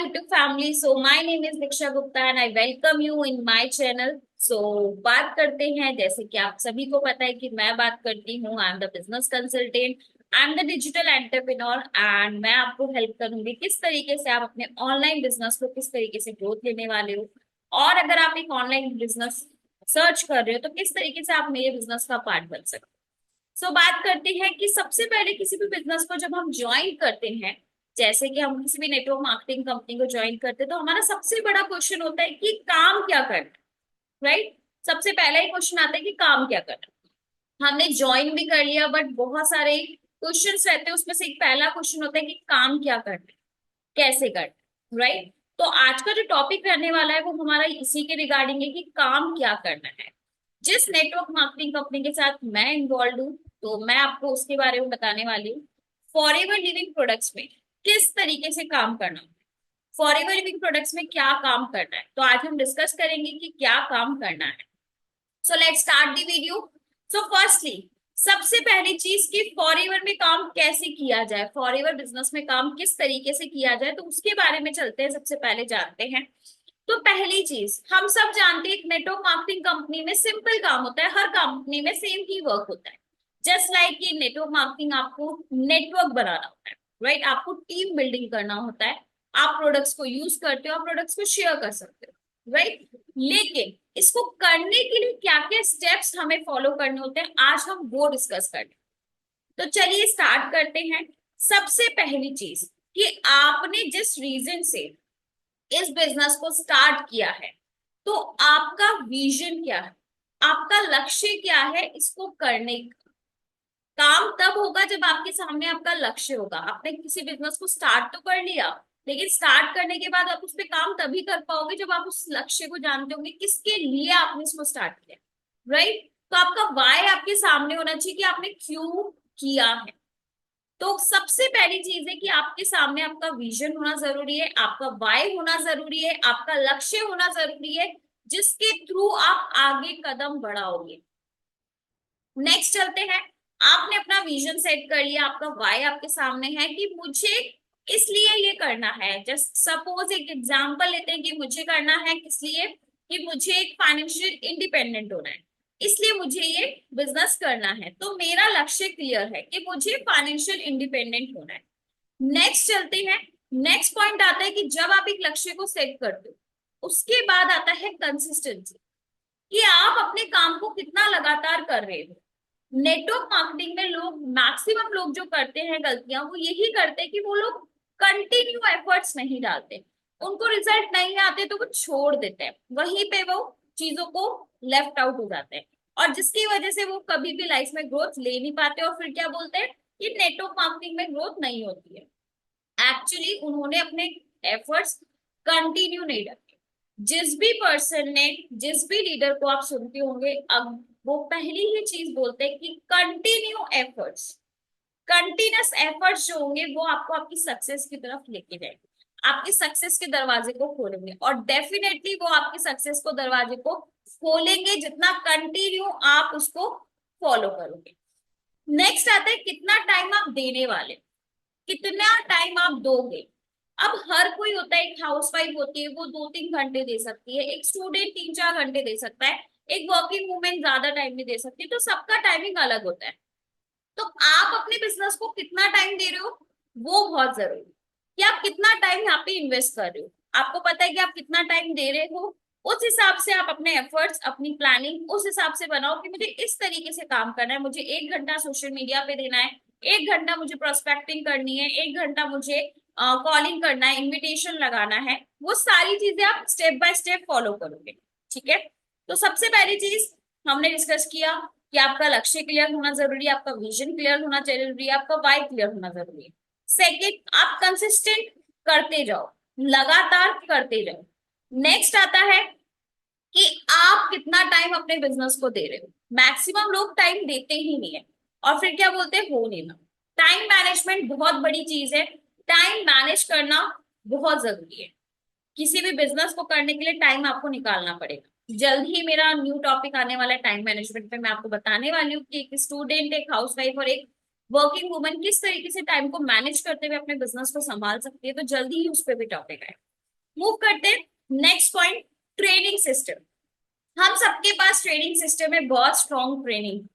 YouTube family. So my name is Diksha Gupta and I welcome you in my channel. So बात करते हैं, जैसे कि आप सभी को पता है कि मैं बात करती हूँ, I am the business consultant, I am the digital entrepreneur and मैं आपको हेल्प करूंगी किस तरीके से आप अपने ऑनलाइन बिजनेस को किस तरीके से ग्रोथ लेने वाले हो। और अगर आप एक ऑनलाइन बिजनेस सर्च कर रहे हो तो किस तरीके से आप मेरे बिजनेस का पार्ट बन सकते हो। बात करते हैं कि सबसे पहले किसी भी बिजनेस को जब हम ज्वाइन करते हैं, जैसे कि हम किसी भी नेटवर्क मार्केटिंग कंपनी को ज्वाइन करते हैं, तो हमारा सबसे बड़ा क्वेश्चन होता है कि काम क्या करना है, राइट। सबसे पहला ही क्वेश्चन आता है कि काम क्या करना है। हमने ज्वाइन भी कर लिया बट बहुत सारे क्वेश्चंस रहते हैं, उसमें से एक पहला क्वेश्चन होता है कि काम क्या करना है, कैसे करना है, राइट। तो आज का जो टॉपिक रहने वाला है वो हमारा इसी के रिगार्डिंग है कि काम क्या करना है। जिस नेटवर्क मार्केटिंग कंपनी के साथ मैं इन्वॉल्व हूँ तो मैं आपको उसके बारे में बताने वाली हूँ। फॉरएवर लिविंग प्रोडक्ट्स में किस तरीके से काम करना है, फॉरएवर लिविंग प्रोडक्ट्स में क्या काम करना है, तो आज हम डिस्कस करेंगे कि क्या काम करना है। So let's start the video. So firstly, सबसे पहली चीज कि फॉरएवर में काम कैसे किया जाए, फॉरएवर बिजनेस में काम किस तरीके से किया जाए, तो उसके बारे में चलते हैं, सबसे पहले जानते हैं। तो पहली चीज, हम सब जानते हैं एक नेटवर्क मार्केटिंग कंपनी में सिंपल काम होता है, हर कंपनी में सेम ही वर्क होता है। जस्ट लाइक कि नेटवर्क मार्केटिंग आपको नेटवर्क बनाना होता है, राइट। आपको टीम बिल्डिंग करना होता है, आप प्रोडक्ट्स को यूज करते हो, आप प्रोडक्ट्स को शेयर कर सकते हो, राइट। लेकिन इसको करने के लिए क्या क्या स्टेप्स हमें फॉलो करने होते हैं, आज हम वो डिस्कस करते हैं। तो चलिए स्टार्ट करते हैं। सबसे पहली चीज कि आपने जिस रीजन से इस बिजनेस को स्टार्ट किया है, तो आपका विजन क्या है, आपका लक्ष्य क्या है इसको करने का। काम तब होगा जब आपके सामने आपका लक्ष्य होगा। आपने किसी बिजनेस को स्टार्ट तो कर लिया, लेकिन स्टार्ट करने के बाद आप उस पर काम तभी कर पाओगे जब आप उस लक्ष्य को जानते होंगे किसके लिए आपने इसको स्टार्ट किया, राइट। तो आपका वाई आपके सामने होना चाहिए कि आपने क्यों किया है। तो सबसे पहली चीज है कि आपके सामने आपका विजन होना जरूरी है, आपका वाई होना जरूरी है, आपका लक्ष्य होना जरूरी है, जिसके थ्रू आप आगे कदम बढ़ाओगे। नेक्स्ट चलते हैं। आपने अपना विजन सेट कर लिया, आपका वाई आपके सामने है कि मुझे इसलिए ये करना है। जस्ट सपोज एक एग्जांपल लेते हैं कि मुझे करना है किस लिए, कि मुझे एक फाइनेंशियल इंडिपेंडेंट होना है, इसलिए मुझे ये बिजनेस करना है। तो मेरा लक्ष्य क्लियर है कि मुझे फाइनेंशियल इंडिपेंडेंट होना है। नेक्स्ट चलते हैं। नेक्स्ट पॉइंट आता है कि जब आप एक लक्ष्य को सेट करते हो, उसके बाद आता है कंसिस्टेंसी, कि आप अपने काम को कितना लगातार कर रहे हो। नेटवर्क मार्केटिंग में लोग, मैक्सिमम लोग जो करते हैं गलतियां, वो यही करते हैं कि वो लोग कंटिन्यू एफर्ट्स नहीं डालते, उनको रिजल्ट नहीं आते तो वो छोड़ देते हैं, वहीं पे वो चीजों को लेफ्ट आउट हो जाते हैं, और जिसकी वजह से वो कभी भी लाइफ में ग्रोथ ले नहीं पाते, और फिर क्या बोलते हैं कि नेटवर्क मार्केटिंग में ग्रोथ नहीं होती है। एक्चुअली उन्होंने अपने एफर्ट्स कंटिन्यू नहीं रखे। जिस भी पर्सन ने, जिस भी लीडर को आप सुनते होंगे, अब वो पहली ही चीज बोलते हैं कि कंटिन्यू एफर्ट्स, कंटिन्यूस एफर्ट्स जो होंगे वो आपको आपकी सक्सेस की तरफ लेके जाएंगे, आपकी सक्सेस के दरवाजे को खोलेंगे, और डेफिनेटली वो आपकी सक्सेस को दरवाजे को खोलेंगे जितना कंटिन्यू आप उसको फॉलो करोगे। नेक्स्ट आता है कितना टाइम आप देने वाले, कितना टाइम आप दोगे। अब हर कोई होता है, एक हाउसवाइफ होती है वो 2-3 घंटे दे सकती है, एक स्टूडेंट 3-4 घंटे दे सकता है, एक वर्किंग वुमेन ज्यादा टाइम नहीं दे सकती, तो सबका टाइमिंग अलग होता है। तो आप अपने बिजनेस को कितना टाइम दे रहे हो वो बहुत जरूरी है, कि आप कितना टाइम यहाँ पे इन्वेस्ट कर रहे हो। आपको पता है कि आप कितना टाइम दे रहे हो, उस हिसाब से आप अपने एफर्ट्स, अपनी प्लानिंग उस हिसाब से बनाओ कि मुझे इस तरीके से काम करना है, मुझे 1 घंटा सोशल मीडिया पे देना है, 1 घंटा मुझे प्रोस्पेक्टिंग करनी है, 1 घंटा मुझे कॉलिंग करना है, इनविटेशन लगाना है। वो सारी चीजें आप स्टेप बाय स्टेप फॉलो करोगे, ठीक है। तो सबसे पहली चीज हमने डिस्कस किया कि आपका लक्ष्य क्लियर होना जरूरी है, आपका विजन क्लियर होना जरूरी है, आपका वाई क्लियर होना जरूरी है। सेकेंड, आप कंसिस्टेंट करते जाओ, लगातार करते जाओ। नेक्स्ट आता है कि आप कितना टाइम अपने बिजनेस को दे रहे हो। मैक्सिमम लोग टाइम देते ही नहीं है, और फिर क्या बोलते हैं, हो नहीं ना। टाइम मैनेजमेंट बहुत बड़ी चीज है, टाइम मैनेज करना बहुत जरूरी है। किसी भी बिजनेस को करने के लिए टाइम आपको निकालना पड़ेगा। जल्द ही मेरा न्यू टॉपिक आने वाला है टाइम मैनेजमेंट पे, मैं आपको बताने वाली हूँ कि एक स्टूडेंट, एक हाउसवाइफ और एक वर्किंग वुमन किस तरीके से टाइम को मैनेज करते हुए अपने बिजनेस को संभाल सकती है, तो जल्दी ही उस पर भी टॉपिक है। मूव करते हैं नेक्स्ट पॉइंट, ट्रेनिंग सिस्टम। हम सबके पास ट्रेनिंग सिस्टम है, बहुत स्ट्रॉन्ग ट्रेनिंग।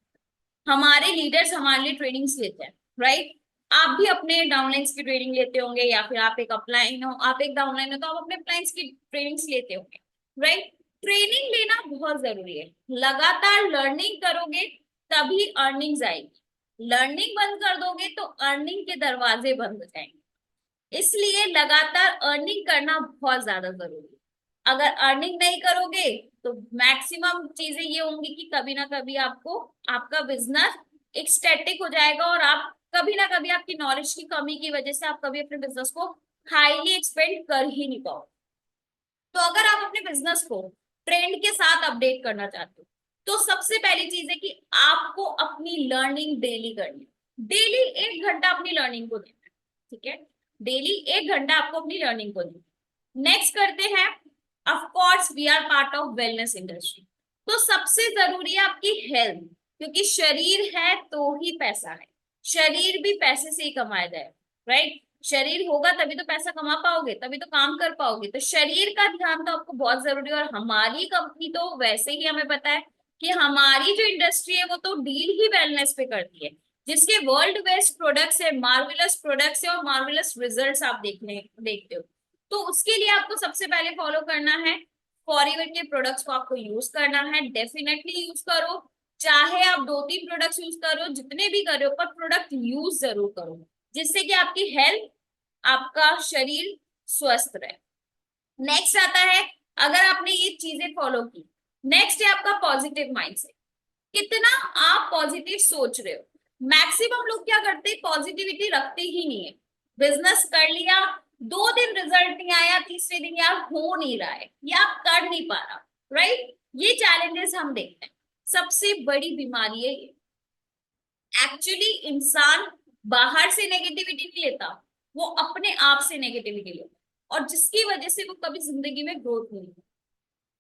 हमारे लीडर्स हमारे लिए ट्रेनिंग्स लेते हैं, राइट। आप भी अपने डाउनलाइंस की ट्रेनिंग लेते होंगे, या फिर आप एक अपलाइन हो, आप एक डाउनलाइन हो तो आप अपने अपलाइंस की ट्रेनिंग्स लेते होंगे, राइट। ट्रेनिंग लेना बहुत जरूरी है। लगातार लर्निंग करोगे तभी अर्निंग्स आएगी। लर्निंग बंद कर दोगे तो अर्निंग के दरवाजे बंद हो जाएंगे। इसलिए लगातार अर्निंग करना बहुत ज्यादा जरूरी है। अगर अर्निंग नहीं करोगे तो मैक्सिमम चीजें ये होंगी कि कभी ना कभी आपको आपका बिजनेस एक स्टैटिक हो जाएगा, और आप कभी ना कभी आपकी नॉलेज की कमी की वजह से आप कभी अपने बिजनेस को हाईली एक्सपेंड कर ही नहीं पाओगे। तो अगर आप अपने बिजनेस को ट्रेंड के साथ अपडेट करना चाहते हो, तो सबसे पहली चीज है कि आपको अपनी लर्निंग डेली करनी है। डेली 1 घंटा अपनी लर्निंग को देना है, ठीक है। डेली 1 घंटा आपको अपनी लर्निंग को देना। नेक्स्ट करते हैं, of course we are part of wellness industry, तो सबसे जरूरी है आपकी हेल्थ, क्योंकि शरीर है तो ही पैसा है। शरीर भी पैसे से ही कमाया जाए, राइट। शरीर होगा तभी तो पैसा कमा पाओगे, तभी तो काम कर पाओगे। तो शरीर का ध्यान तो आपको बहुत जरूरी है। और हमारी कंपनी तो वैसे ही हमें पता है कि हमारी जो इंडस्ट्री है वो तो डील ही वेलनेस पे करती है, जिसके वर्ल्ड बेस्ट प्रोडक्ट्स है, मार्वेलस प्रोडक्ट्स है और मार्वेलस रिजल्ट्स आप देखते हो। तो उसके लिए आपको सबसे पहले फॉलो करना है, फॉरएवर के प्रोडक्ट्स को आपको यूज करना है। डेफिनेटली यूज करो, चाहे आप 2-3 प्रोडक्ट्स यूज करो, जितने भी करो, पर प्रोडक्ट यूज जरूर करो, जिससे कि आपकी हेल्थ, आपका शरीर स्वस्थ रहे। नेक्स्ट आता है, अगर आपने ये चीजें फॉलो की, नेक्स्ट है आपका पॉजिटिव माइंडसेट। कितना आप पॉजिटिव सोच रहे हो। मैक्सिमम लोग क्या करते हैं, पॉजिटिविटी रखते ही नहीं है। बिजनेस कर लिया, 2 दिन रिजल्ट नहीं आया, तीसरे दिन यार हो नहीं रहा है या कर नहीं पा रहा, राइट। ये चैलेंजेस हम देखते हैं। सबसे बड़ी बीमारी है ये। एक्चुअली इंसान बाहर से नेगेटिविटी नहीं लेता, वो अपने आप से नेगेटिविटी लेता, और जिसकी वजह से वो कभी जिंदगी में ग्रोथ नहीं।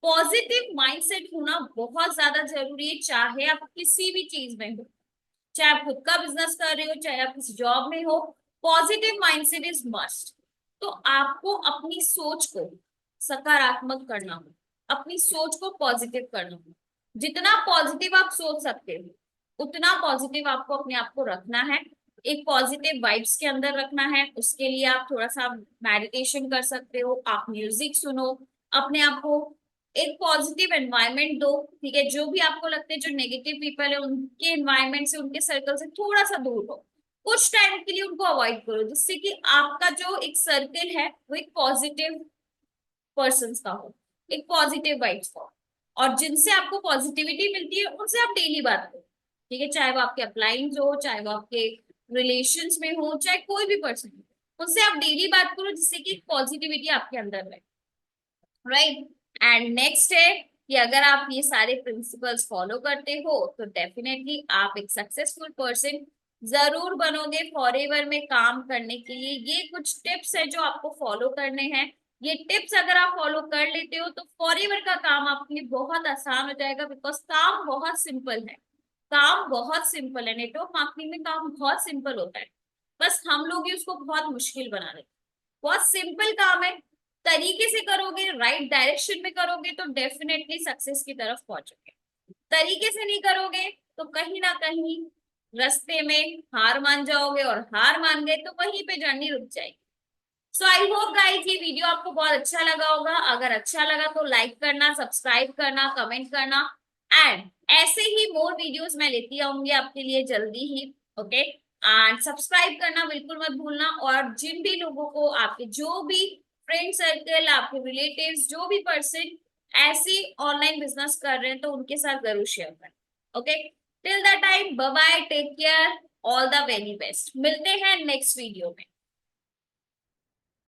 पॉजिटिव माइंडसेट होना बहुत ज्यादा जरूरी है, चाहे आप किसी भी चीज में हो, चाहे आप खुद का बिजनेस कर रहे हो, चाहे आप किसी जॉब में हो। Positive mindset is must. तो आपको अपनी सोच को सकारात्मक करना हो, अपनी सोच को पॉजिटिव करना हो। जितना पॉजिटिव आप सोच सकते हो उतना पॉजिटिव आपको अपने आप को रखना है, एक पॉजिटिव वाइब्स के अंदर रखना है। उसके लिए आप थोड़ा सा मेडिटेशन कर सकते हो, आप म्यूजिक सुनो, अपने आप को एक पॉजिटिव एनवायरनमेंट दो, ठीक है। जो भी आपको लगता है जो नेगेटिव पीपल है, उनके एनवायरनमेंट से, उनके सर्कल से थोड़ा सा दूर हो, कुछ टाइम के लिए उनको अवॉइड करो, जिससे कि आपका जो एक सर्कल है वो एक पॉजिटिव पर्सन का हो, एक पॉजिटिव वाइब्स का हो। और जिनसे आपको पॉजिटिविटी मिलती है उनसे आप डेली बात करो, ठीक है। चाहे वो आपके अपलाइंस हो, चाहे वो आपके रिलेशंस में हो, चाहे कोई भी पर्सन हो, उनसे आप डेली बात करो, जिससे कि पॉजिटिविटी आपके अंदर रहे, राइट। एंड नेक्स्ट है कि अगर आप ये सारे प्रिंसिपल्स फॉलो करते हो तो डेफिनेटली आप एक सक्सेसफुल पर्सन जरूर बनोगे फॉरएवर में काम करने के लिए। ये कुछ टिप्स है जो आपको फॉलो करने हैं। ये टिप्स अगर आप फॉलो कर लेते हो तो फॉरएवर का काम आपके लिए बहुत आसान हो जाएगा, बिकॉज काम बहुत सिंपल है। काम बहुत सिंपल है, नेटवर्क मार्केटिंग में काम बहुत सिंपल होता है, बस हम लोग ही उसको बहुत मुश्किल बना देते हैं। बहुत सिंपल काम है, तरीके से करोगे, राइट डायरेक्शन में करोगे तो डेफिनेटली सक्सेस की तरफ पहुंचोगे। तरीके से नहीं करोगे तो कहीं ना कहीं रास्ते में हार मान जाओगे, और हार मान गए तो वहीं पे जर्नी रुक जाएगी। सो आई होप गाइस ये वीडियो आपको बहुत अच्छा लगा होगा। अगर अच्छा लगा तो लाइक करना, सब्सक्राइब करना, कमेंट करना, एंड ऐसे ही मोर वीडियोस मैं लेती आऊंगी आपके लिए जल्दी ही, ओके। एंड सब्सक्राइब करना बिल्कुल मत भूलना, और जिन भी लोगों को, आपके जो भी फ्रेंड सर्कल, आपके रिलेटिव्स, जो भी पर्सन ऐसे ऑनलाइन बिजनेस कर रहे हैं तो उनके साथ जरूर शेयर करना, okay. Till the time, bye bye, take care, all the very best. मिलते हैं नेक्स्ट वीडियो में।